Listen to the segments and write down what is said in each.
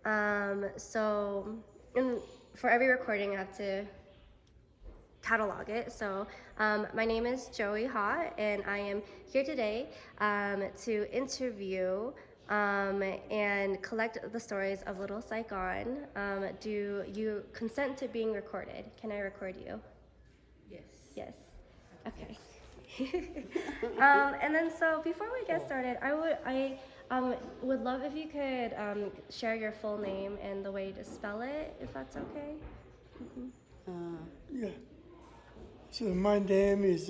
For every recording, I have to catalog it. So my name is Joie Ha, and I am here today to interview and collect the stories of Little Saigon. Do you consent to being recorded? Can I record you? Yes. Yes. Okay. And then so before we get started, I would love if you could share your full name and the way to spell it, if that's okay. Yeah. So my name is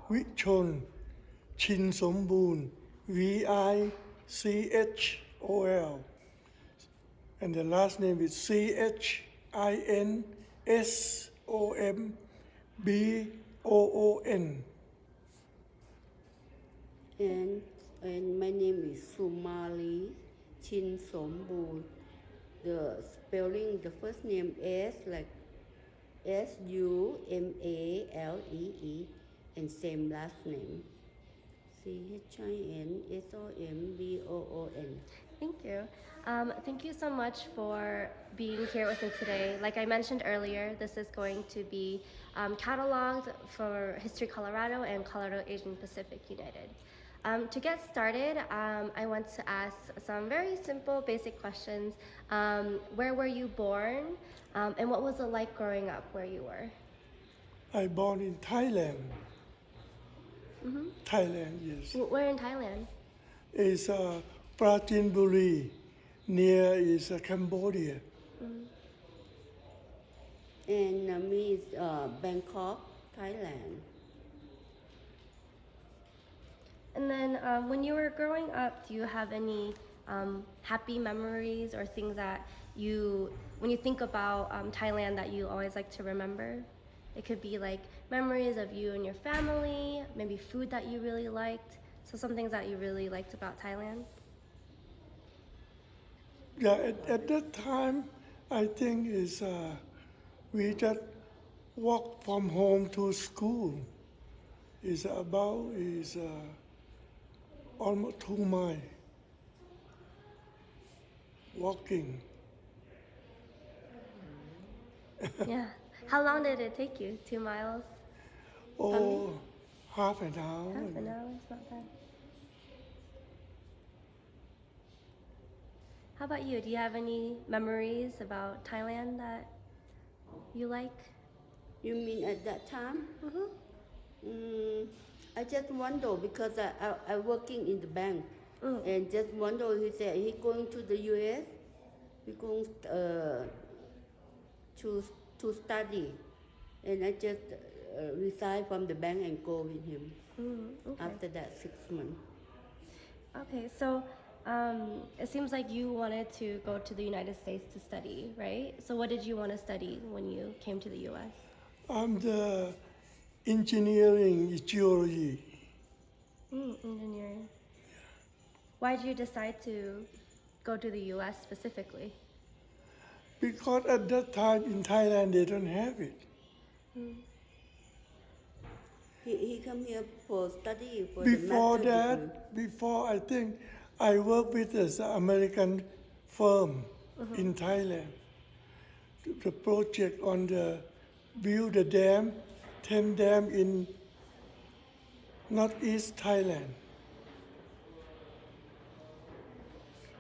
Vichol Chinsomboon, Vichol, and the last name is Chinsomboon. And my name is Sumalee Chinsomboon. The spelling, the first name is like Sumalee, and same last name Chinsomboon. Thank you. Thank you so much for being here with me today. Like I mentioned earlier, this is going to be cataloged for History Colorado and Colorado Asian Pacific United. To get started, I want to ask some very simple, basic questions. Where were you born, and what was it like growing up where you were? I born in Thailand. Thailand, yes. Where in Thailand? It's Prachinburi, near is Cambodia. And me is Bangkok, Thailand. And then when you were growing up, do you have any happy memories or things that when you think about Thailand, that you always like to remember? It could be like memories of you and your family, maybe food that you really liked. So some things that you really liked about Thailand. Yeah, at that time, I think is we just walk from home to school. Is almost 2 miles walking. Yeah. How long did it take you? 2 miles? Oh, half an hour. Half an hour? It's not bad. How about you? Do you have any memories about Thailand that you like? You mean at that time? I just wonder because I working in the bank, and just wonder. He said he going to the U.S. He going to study, and I just resign from the bank and go with him. Okay. After that 6 months. Okay, so it seems like you wanted to go to the United States to study, right? So what did you want to study when you came to the U.S.? I'm the engineering geology. Engineering. Why did you decide to go to the U.S. specifically? Because at that time in Thailand they don't have it. He come here for study for Before the master degree. before I think I worked with an American firm in Thailand. The project on the build the dam, 10 dam in northeast Thailand.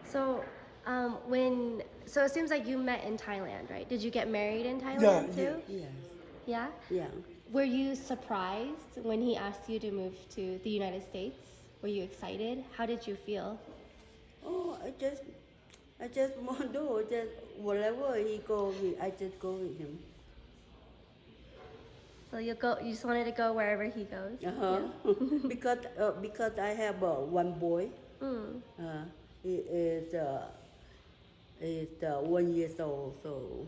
So so it seems like you met in Thailand, right? Did you get married in Thailand Yeah, too? Yes. Yeah? Yeah. Were you surprised when he asked you to move to the United States? Were you excited? How did you feel? Oh, I just want to just wherever he go, I just go with him. So you just wanted to go wherever he goes? Yeah. because I have one boy. He is 1 year old. So.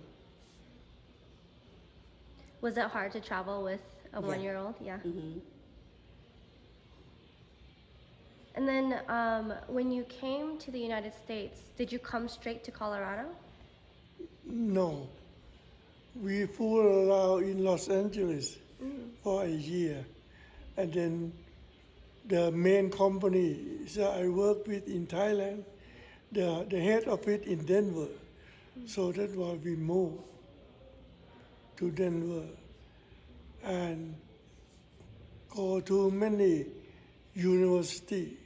Was it hard to travel with a 1-year-old? Yeah. And then when you came to the United States, did you come straight to Colorado? No, we flew around in Los Angeles for a year, and then the main company that I work with in Thailand, the head of it in Denver, So that's why we moved to Denver and go to many university,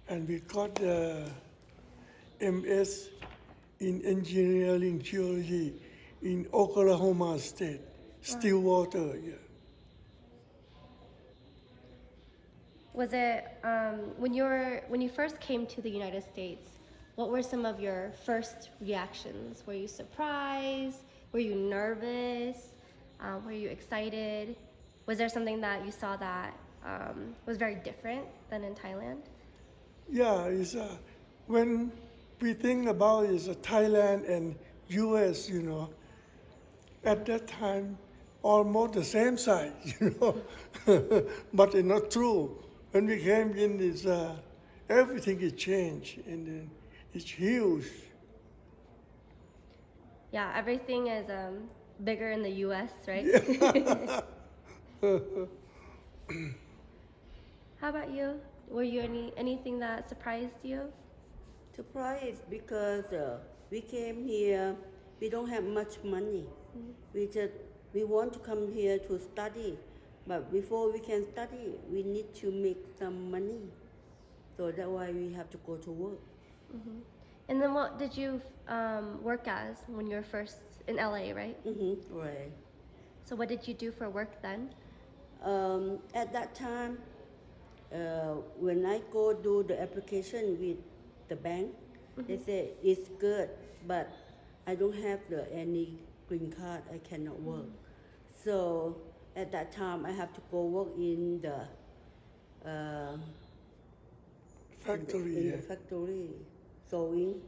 and we got the MS in engineering geology in Oklahoma State, Stillwater. Yeah. Was it when you first came to the United States? What were some of your first reactions? Were you surprised? Were you nervous? Were you excited? Was there something that you saw that was very different than in Thailand? Yeah, it's when we think about it's Thailand and U.S. At that time almost the same size, but it's not true. When we came in, it's everything is changed and then it's huge. Yeah, everything is bigger in the U.S., right? How about you? Were you anything that surprised you? Surprised because we came here, we don't have much money. We want to come here to study, but before we can study, we need to make some money. So that's why we have to go to work. And then what did you work as when you were first in LA, right? Right. So what did you do for work then? At that time, when I go do the application with the bank, they say it's good, but I don't have any green card. I cannot work. So at that time, I have to go work in the Factory. in the factory sewing.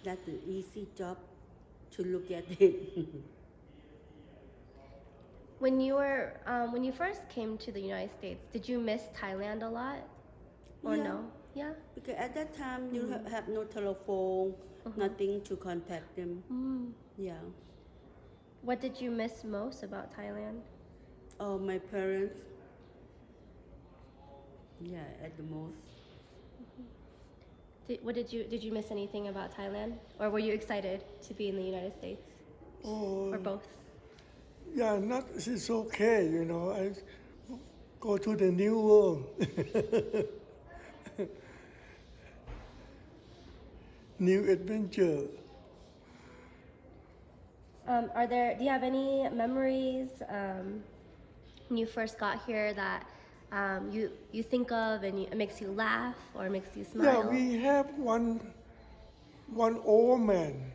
That's an easy job to look at it. When you first came to the United States, did you miss Thailand a lot, or Yeah. no? Yeah. Because at that time you have no telephone, nothing to contact them. Yeah. What did you miss most about Thailand? Oh, my parents. Yeah, at the most. Did you miss anything about Thailand, or were you excited to be in the United States, or both? Yeah, it's okay, I go to the new world. New adventure. Do you have any memories when you first got here that you think of and it makes you laugh or makes you smile? Yeah, we have one old man,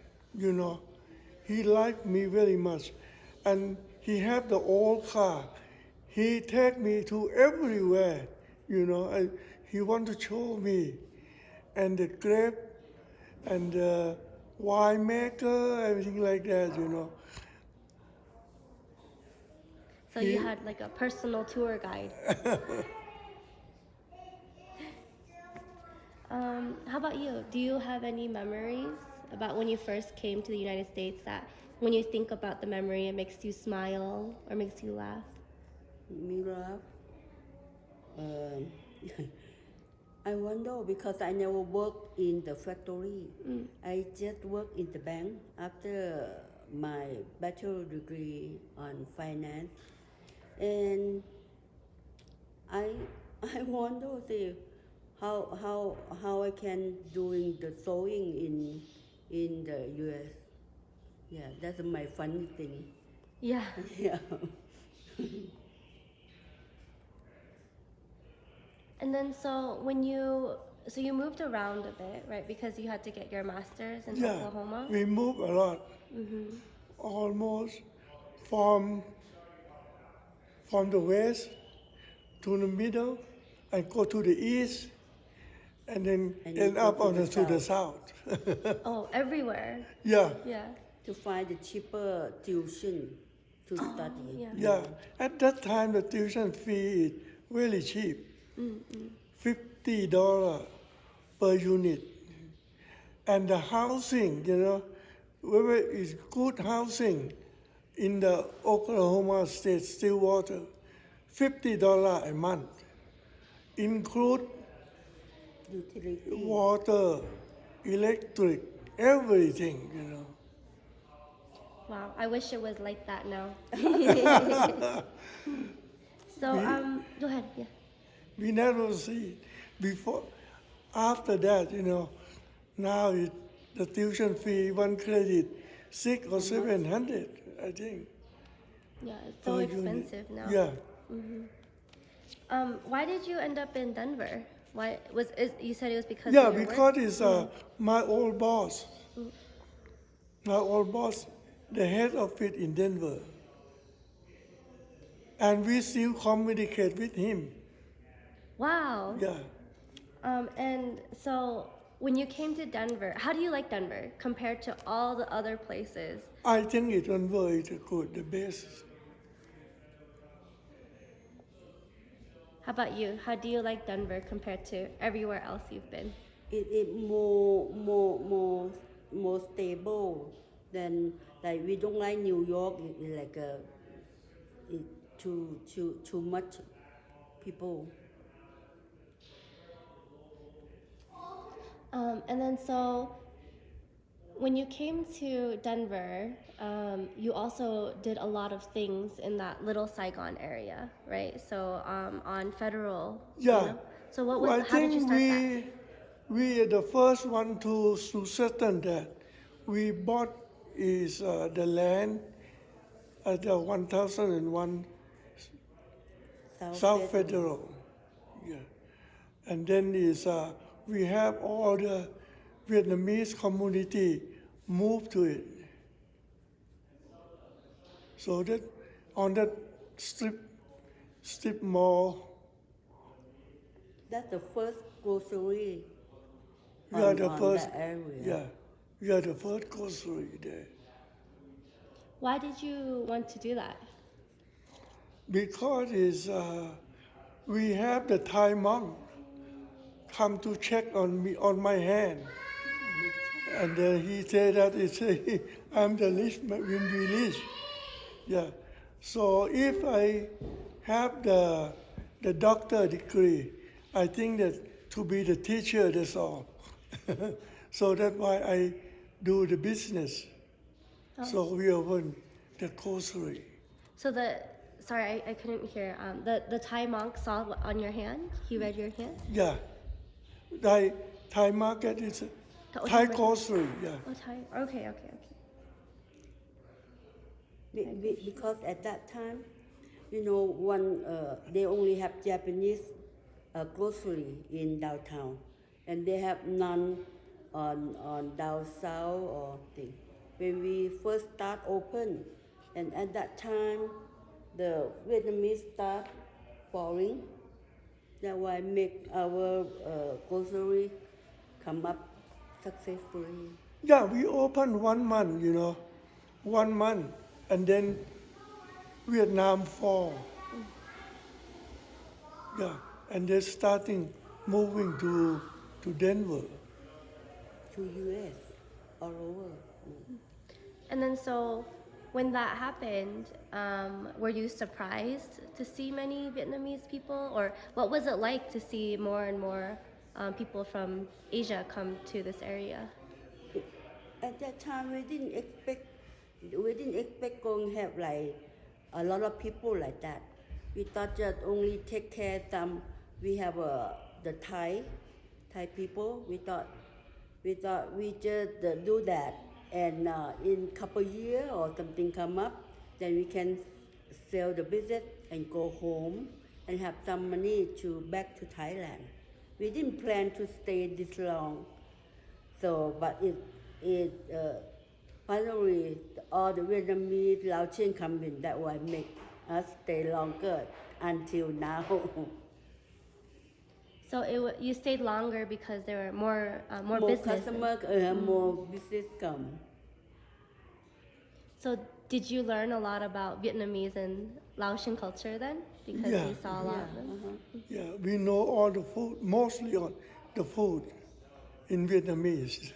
he liked me very much, and he have the old car. He take me to everywhere, he want to show me, and the grape and the winemaker, everything like that, So you had like a personal tour guide. How about you? Do you have any memories about when you first came to the United States that when you think about the memory, it makes you smile or makes you laugh? Me laugh. I wonder because I never worked in the factory. I just worked in the bank after my bachelor degree on finance, and I wonder how I can doing the sewing in the U.S. Yeah, that's my funny thing. Yeah. Yeah. And then so you moved around a bit, right? Because you had to get your master's in Oklahoma. We move a lot. Almost from the west to the middle, and go to the east, and then And end go up to the to the south. Oh, everywhere. Yeah. Yeah. To find the cheaper tuition to study. Yeah. Yeah, at that time the tuition fee is really cheap, $50 per unit, and the housing, whether it's good housing in the Oklahoma State Stillwater, $50 a month, include utility. water, electric, everything, you know. Wow, I wish it was like that now. So, go ahead. Yeah. We never see it before. After that, you know, now the tuition fee, one credit, 600 or 700, I think. Yeah, it's so per unit. expensive now. Yeah. Why did you end up in Denver? Why you said it was because Yeah, of your because work? it's my old boss. My old boss, the head of it in Denver. And we still communicate with him. Wow. Yeah. And so when you came to Denver, how do you like Denver compared to all the other places? I think it Denver is good, the best. How about you? How do you like Denver compared to everywhere else you've been? It more stable than like we don't like New York. It like it too much people. And then so when you came to Denver, you also did a lot of things in that Little Saigon area, right? So on federal, Yeah. you know? So what Well, was, I how did you think start that? we are the first one to certain that we bought is the land at the 1001 South Federal. Yeah. And then is we have all the Vietnamese community move to it. So that on that strip mall, That's the first grocery we are the on first. that area. Yeah, we are the first grocery there. Why did you want to do that? Because is we have the Thai monk come to check on me on my hand, and he said that I'm the rich when we rich. Yeah. So if I have the doctor degree, I think that to be the teacher, that's all. So that's why I do the business. So we open the grocery. So sorry, I couldn't hear. The Thai monk saw what on your hand. He read your hand. Yeah. Thai market is Oh, Thai Thai market. grocery. Yeah. Oh, Thai. Okay. Because at that time, you know, they only have Japanese grocery in downtown, and they have none on down south or thing. When we first start open, and at that time, the Vietnamese start falling. That's why make our grocery come up successfully. Yeah, we opened 1 month, 1 month, and then Vietnam fall. Yeah, and they're starting moving to Denver. To U.S. all over. And then so when that happened, were you surprised to see many Vietnamese people, or what was it like to see more and more people from Asia come to this area? At that time, we didn't expect going to have like a lot of people like that. We thought just only take care some. We have the Thai people. We thought we just do that, and in couple year or something come up, then we can sell the business and go home and have some money to back to Thailand. We didn't plan to stay this long, so but it finally all the Vietnamese Laotian come in, that way make us stay longer until now. So you stayed longer because there were more More business. customer, more business come. So did you learn a lot about Vietnamese and Laotian culture then? Because Yeah. you saw a lot of them. Yeah, we know all the food, mostly on the food in Vietnamese.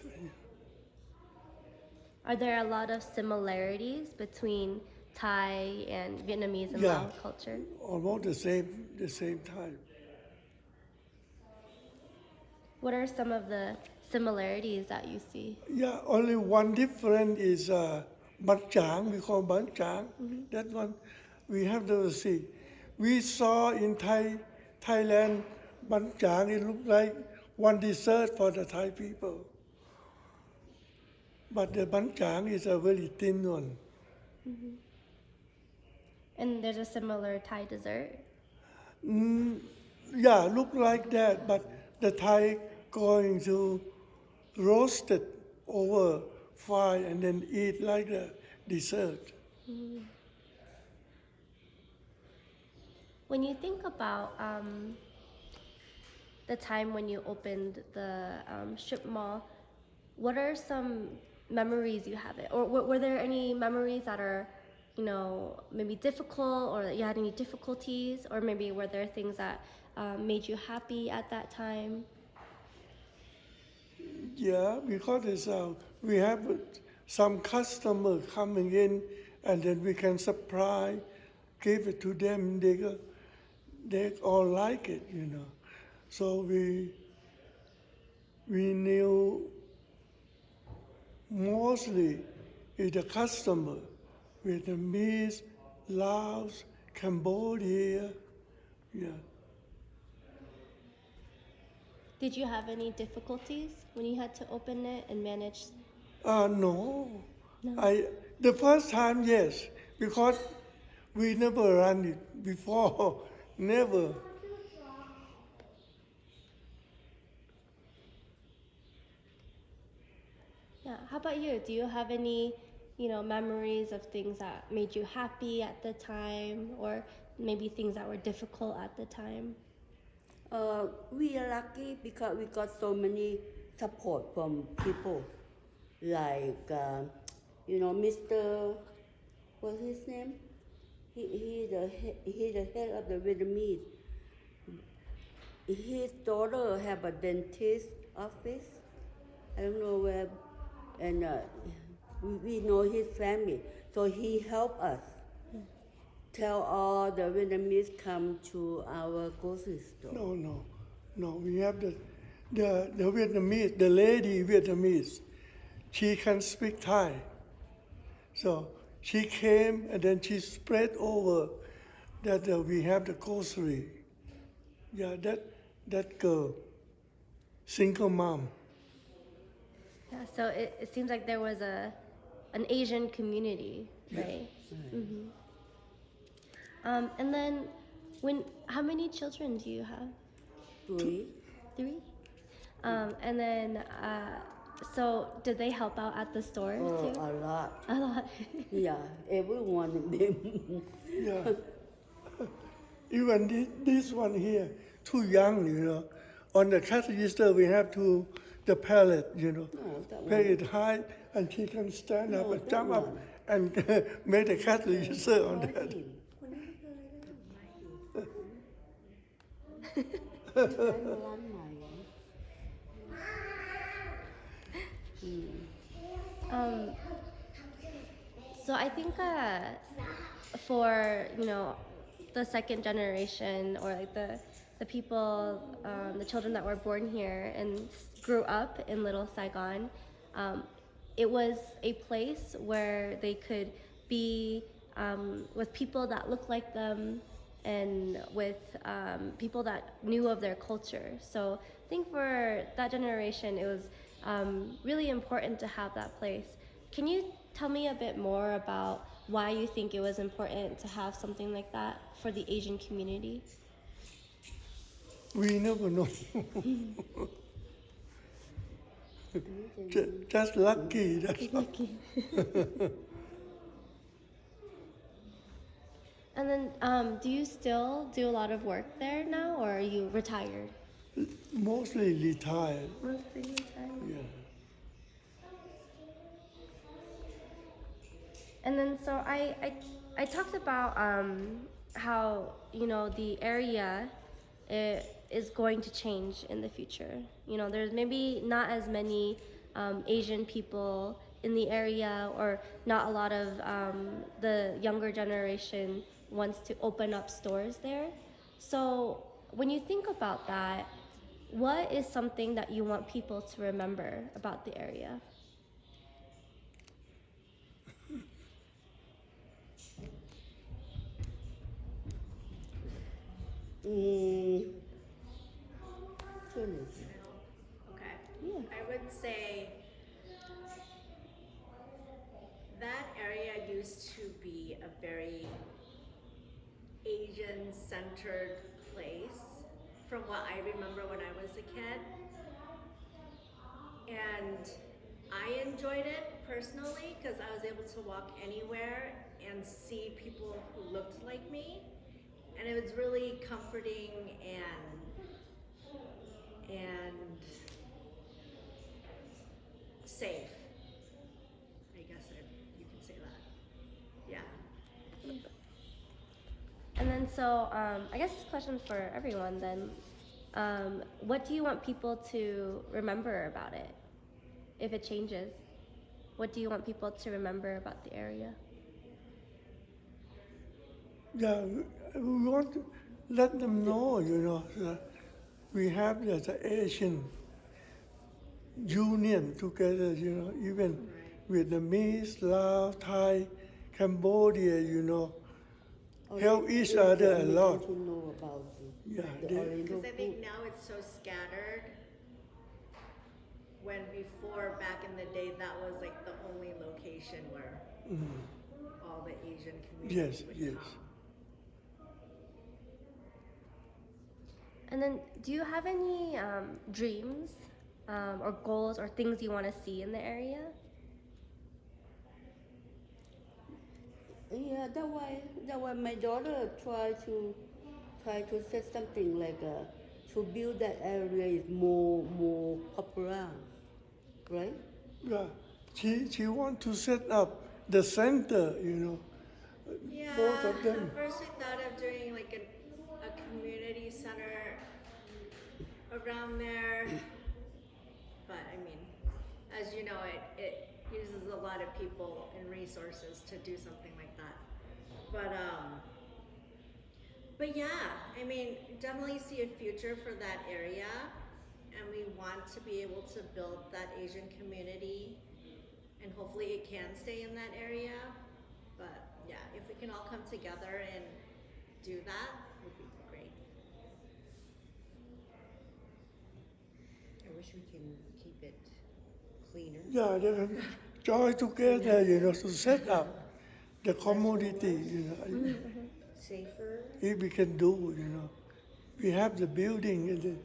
Are there a lot of similarities between Thai and Vietnamese and Yeah. Lao culture? Almost the same time. What are some of the similarities that you see? Yeah, only one difference is Banchang, we call Banchang. That one we have to see. We saw in Thailand, Banchang, it looked like one dessert for the Thai people. But the Banchang is a very thin one. And there's a similar Thai dessert. Yeah, look like that, but the Thai going to roast it over fire and then eat like a dessert. When you think about the time when you opened the strip mall, what are some memories you have it? Or were there any memories that are, maybe difficult, or that you had any difficulties, or maybe were there things that made you happy at that time? Yeah, because we have some customer coming in, and then we can supply, give it to them. They all like it, So we knew mostly is the customer, Vietnamese, Laos, Cambodia, yeah. Did you have any difficulties when you had to open it and manage? No. The first time, yes, because we never run it before, never. Yeah. How about you? Do you have any, memories of things that made you happy at the time, or maybe things that were difficult at the time? We are lucky because we got so many support from people, like Mr. What's his name? He the head of the Vietnamese. His daughter have a dentist office. I don't know where, and we know his family, so he helped us. Tell all the Vietnamese come to our grocery store. No. We have the Vietnamese, the lady Vietnamese. She can speak Thai, so she came and then she spread over that we have the grocery. Yeah, that girl, single mom. Yeah. So it seems like there was an Asian community, right? Mm-hmm. And then, how many children do you have? 3. 3. And then, so did they help out at the store too? A lot. A lot. Yeah, every one of them. Yeah. Even this one here, too young, On the cash register, we have the pallet, that pay it high, and she can stand up and jump up and make the cash register on that. So I think for the second generation, or like the people, the children that were born here and grew up in Little Saigon, it was a place where they could be with people that looked like them, and with people that knew of their culture. So I think for that generation, it was really important to have that place. Can you tell me a bit more about why you think it was important to have something like that for the Asian community? We never know. Just lucky. That's Lucky. And then, do you still do a lot of work there now, or are you retired? mostly retired. Mostly retired. Yeah. And then, so I talked about how the area is going to change in the future. There's maybe not as many Asian people in the area, or not a lot of the younger generation wants to open up stores there. So when you think about that, what is something that you want people to remember about the area? Mm, goodness. Okay. Yeah. I would say that area used to be a very Asian-centered place from what I remember when I was a kid. And I enjoyed it personally because I was able to walk anywhere and see people who looked like me. And it was really comforting and safe. I guess you could say that. Yeah. And then, so I guess this question for everyone then. What do you want people to remember about it if it changes? What do you want people to remember about the area? Yeah, we want to let them know, that we have the Asian union together, even Vietnamese, Laos, Thai, Cambodia, help each other a lot. To know about Yeah, the Oriental Because I think food. now it's so scattered. When before, back in the day, that was like the only location where all the Asian community would Yes. come. And then, do you have any dreams or goals or things you want to see in the area? Yeah, that why my daughter try to say something like to build that area is more popular, right? Yeah, she want to set up the center, Yeah, both of them. at first we thought of doing like a community center around there. But I mean, as you know, it uses a lot of people and resources to do something like that. But yeah, I mean, definitely see a future for that area, and we want to be able to build that Asian community, and hopefully it can stay in that area. But yeah, if we can all come together and do that, would be great. I wish we can keep it cleaner. Yeah, they can join together, to set up the community, Safer. if we can do, We have the building and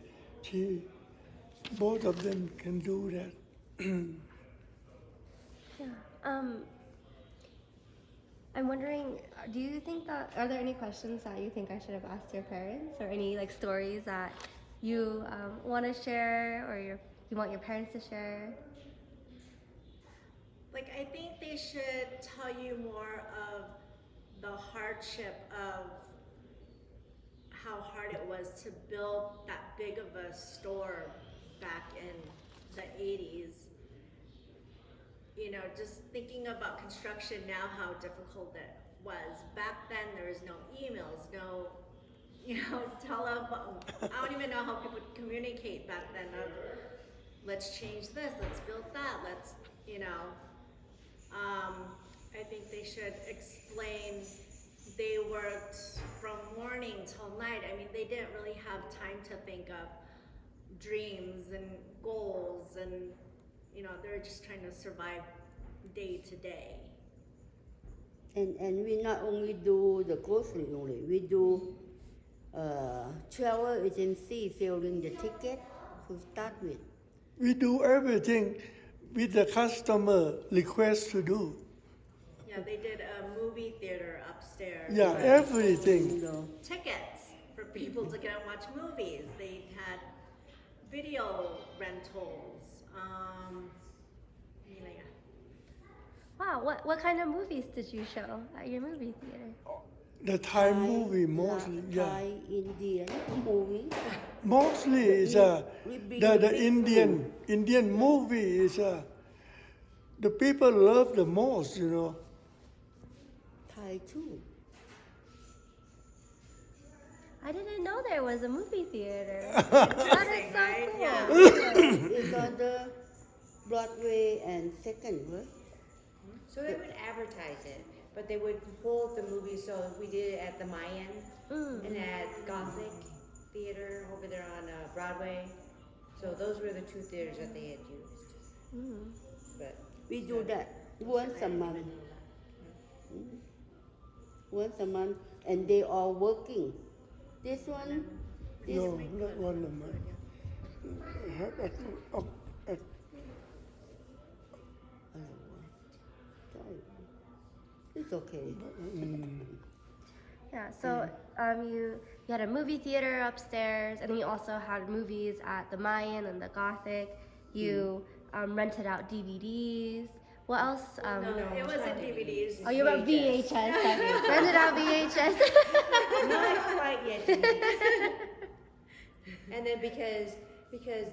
both of them can do that. Yeah. I'm wondering, do you think that, are there any questions that you think I should have asked your parents, or any like stories that you want to share, or you want your parents to share? Like, I think they should tell you more of the hardship of how hard it was to build that big of a store back in the 80s. Just thinking about construction now, how difficult it was. Back then, there was no emails, no, telephone. I don't even know how people communicate back then of, let's change this, let's build that, I think they should explain they worked from morning till night. I mean, they didn't really have time to think of dreams and goals, and they were just trying to survive day to day. And we not only do the grocery only, we do travel agency selling the ticket to start with. We do everything with the customer request to do. Yeah, they did a movie theater upstairs. Yeah, everything. You know. Tickets for people to go and watch movies. They had video rentals. Yeah. Wow, what kind of movies did you show at your movie theater? The Thai movie mostly, Thai Indian movie. Mostly is we bring the big Indian movie is the people love the most, Thai too. I didn't know there was a movie theater. That is so right? cool. Yeah. It's on the Broadway and Second, right? So they would advertise it, but they would hold the movie. So we did it at the Mayan Mm. and at Gothic Theater over there on Broadway. So those were the two theaters that they had used. Mm. But We do that once a month. Mm. Once a month, and they are working. This one, this No, not one a month. it's okay. Yeah, so you had a movie theater upstairs, and then you also had movies at the Mayan and the Gothic. You rented out DVDs. What else? It wasn't DVDs. Oh, you were VHS. Rented out VHS. not quite yet. And then because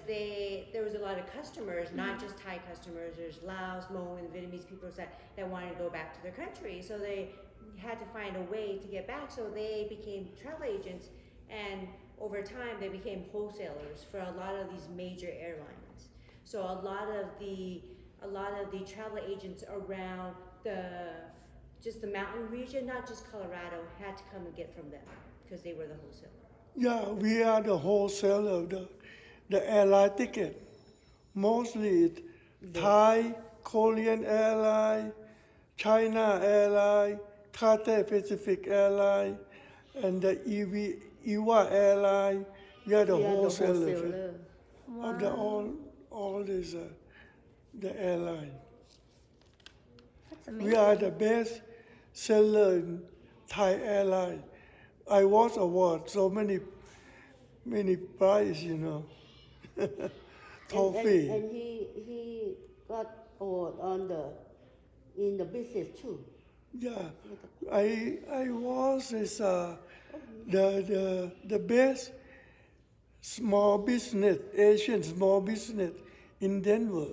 there was a lot of customers, not just Thai customers. There's Laos, Hmong, and Vietnamese people that wanted to go back to their country. So they had to find a way to get back. So they became travel agents, and over time they became wholesalers for a lot of these major airlines. So a lot of the travel agents around the mountain region, not just Colorado, had to come and get from them because they were the wholesaler. Yeah, we are the wholesaler of the airline ticket. Mostly it's Thai, Korean airline, China airline, Cathay Pacific airline, and the EVA airline. We are the We are the wholesaler wholesaler. of the all these the airline. That's amazing. We are the best seller in Thai airline. I was award so many prize, trophy. And he got award in the business too. Yeah, I was the best small business, Asian small business in Denver.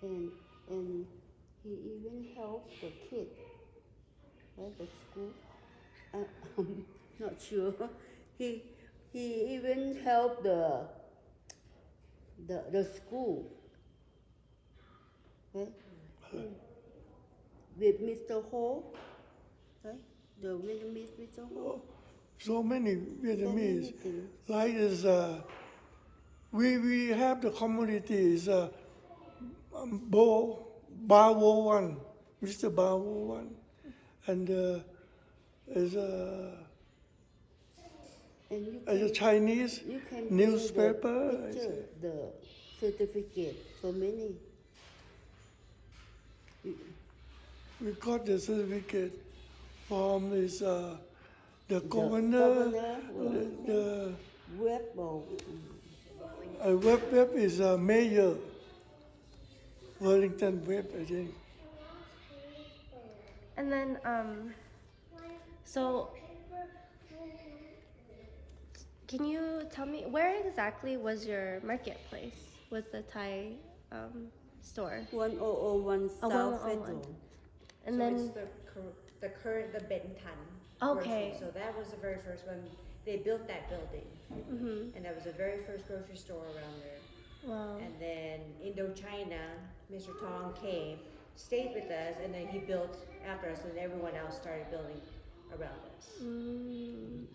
And he even helped the kid at the school. I'm not sure. He even helped the school. Right? With Mr. Ho, right? The Vietnamese Mr. Ho. So many Vietnamese. things. Like is we have the communities Ba Wo One, Mr. Ba Wo One, and is And you a can, Chinese you can bring newspaper. the picture, the certificate for many. We got the certificate from the governor. The Web or Web is mayor. Wellington Web, I think. And then, so can you tell me where exactly was your marketplace? Was the Thai store? 1001 Oh, South 1001. Federal. And So then, it's the current Benton. Okay. grocery. So that was the very first one. They built that building, and that was the very first grocery store around there. wow. And then Indochina, Mr. Tong came, stayed with us, and then he built after us, and everyone else started building around us. Mm.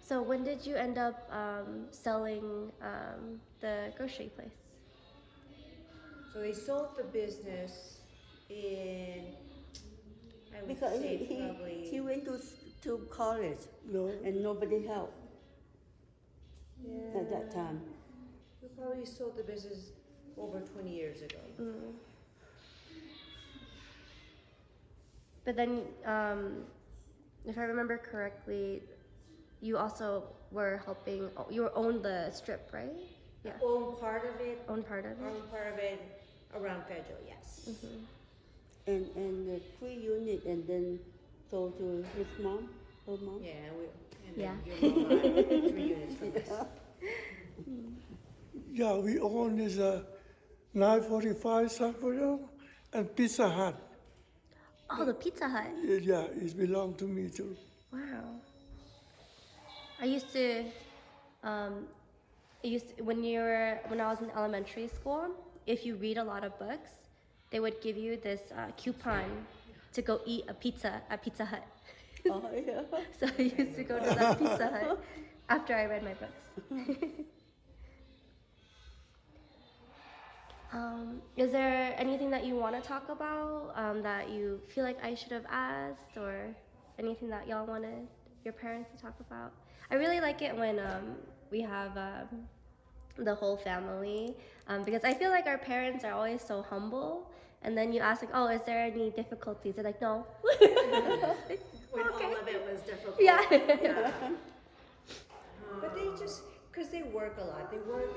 So when did you end up selling the grocery place? So they sold the business in, I would Because say he probably, went to college No, and nobody helped yeah, at that time. we probably sold the business over 20 years ago. Mm. But then, if I remember correctly, you also were helping. You owned the strip, right? Yeah, Own part of it, owned part of it. around Federal, yes. And the 3 unit and then sold to his mom, her mom. Yeah, and Yeah. then your mom bought 3 units from us. yeah, we own this 945 South Federal and Pizza Hut. Oh, the Pizza Hut. Yeah, it belonged to me too. Wow. I used to, when I was in elementary school, if you read a lot of books, they would give you this coupon to go eat a pizza at Pizza Hut. Oh, yeah. So I used to go to that Pizza Hut after I read my books. Is there anything that you want to talk about that you feel like I should have asked, or anything that y'all wanted your parents to talk about? I really like it when we have the whole family, because I feel like our parents are always so humble, and then you ask like, oh, is there any difficulties? They're like, no. When all of it was difficult. Yeah. Yeah. But they just, because they work a lot. They work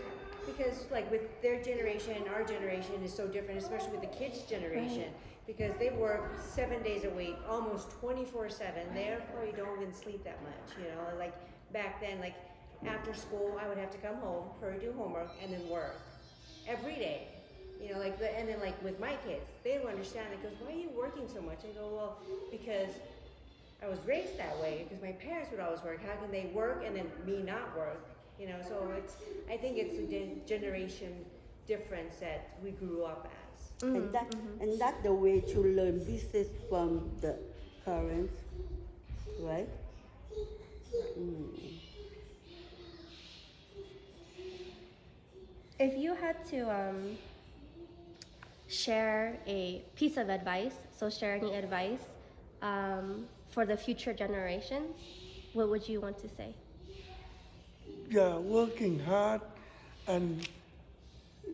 because, like, with their generation, our generation is so different, especially with the kids' generation, because they work 7 days a week, almost 24/7. They probably don't even sleep that much, you know. Like back then, like after school, I would have to come home, hurry, do homework, and then work every day. You know, like, and then like with my kids, they don't understand. It goes, why are you working so much? I go, well, because I was raised that way, because my parents would always work. How can they work and then me not work? You know, so I think it's a generation difference that we grew up as. And that's the way to learn business from the parents, right? If you had to share a piece of advice, so share any advice for the future generations, what would you want to say? Yeah, working hard, and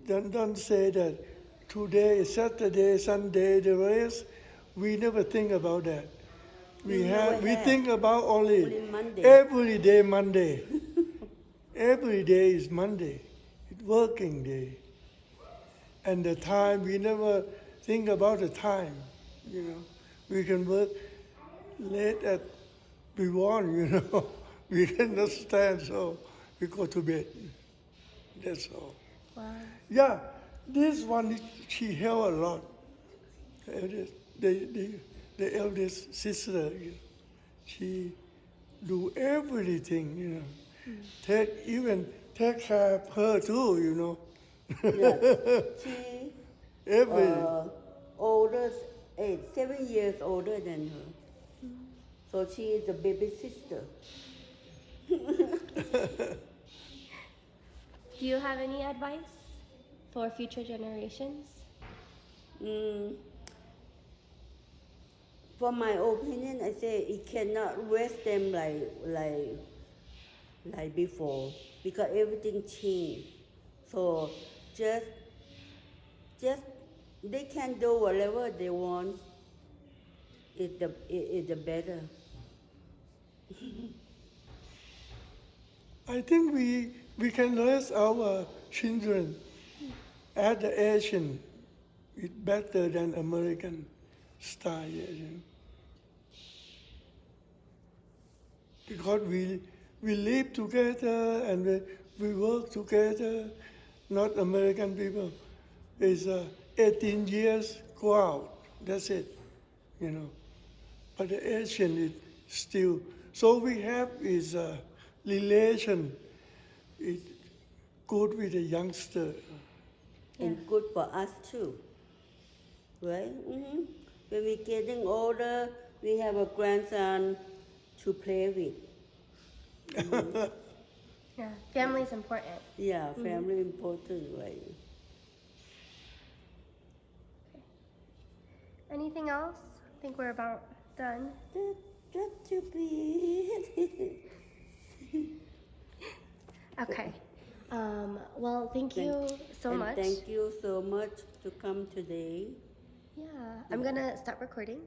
don't say that today is Saturday, Sunday, the rest. We never think about that. We think about only Monday. every day Monday. Every day is Monday. It's working day. And the time, we never think about the time, you know. We can work late as we want, you know. We cannot stand, so we go to bed. That's all. Wow. Yeah, this one, she helped a lot. The eldest sister, you know, she do everything, you know. Even take care of her too, you know. Yeah. She Every older, 7 years older than her. So she is the baby sister. Do you have any advice for future generations? For my opinion, I say it cannot raise them like before, because everything changed. So just they can do whatever they want. It's the better. I think we can raise our children as the Asian is better than American style, you know. Because we live together and we work together. Not American people. It's 18 years, go out. That's it, you know. But the Asian is still. So we have is a relation. It's good with the youngster. And good for us too, right? When we're getting older, we have a grandson to play with. Yeah, family is important. Yeah, family important, right? Anything else? I think we're about done. That to be it. Okay. Well, thank you so And much. thank you so much to come today. Yeah, I'm gonna start recording.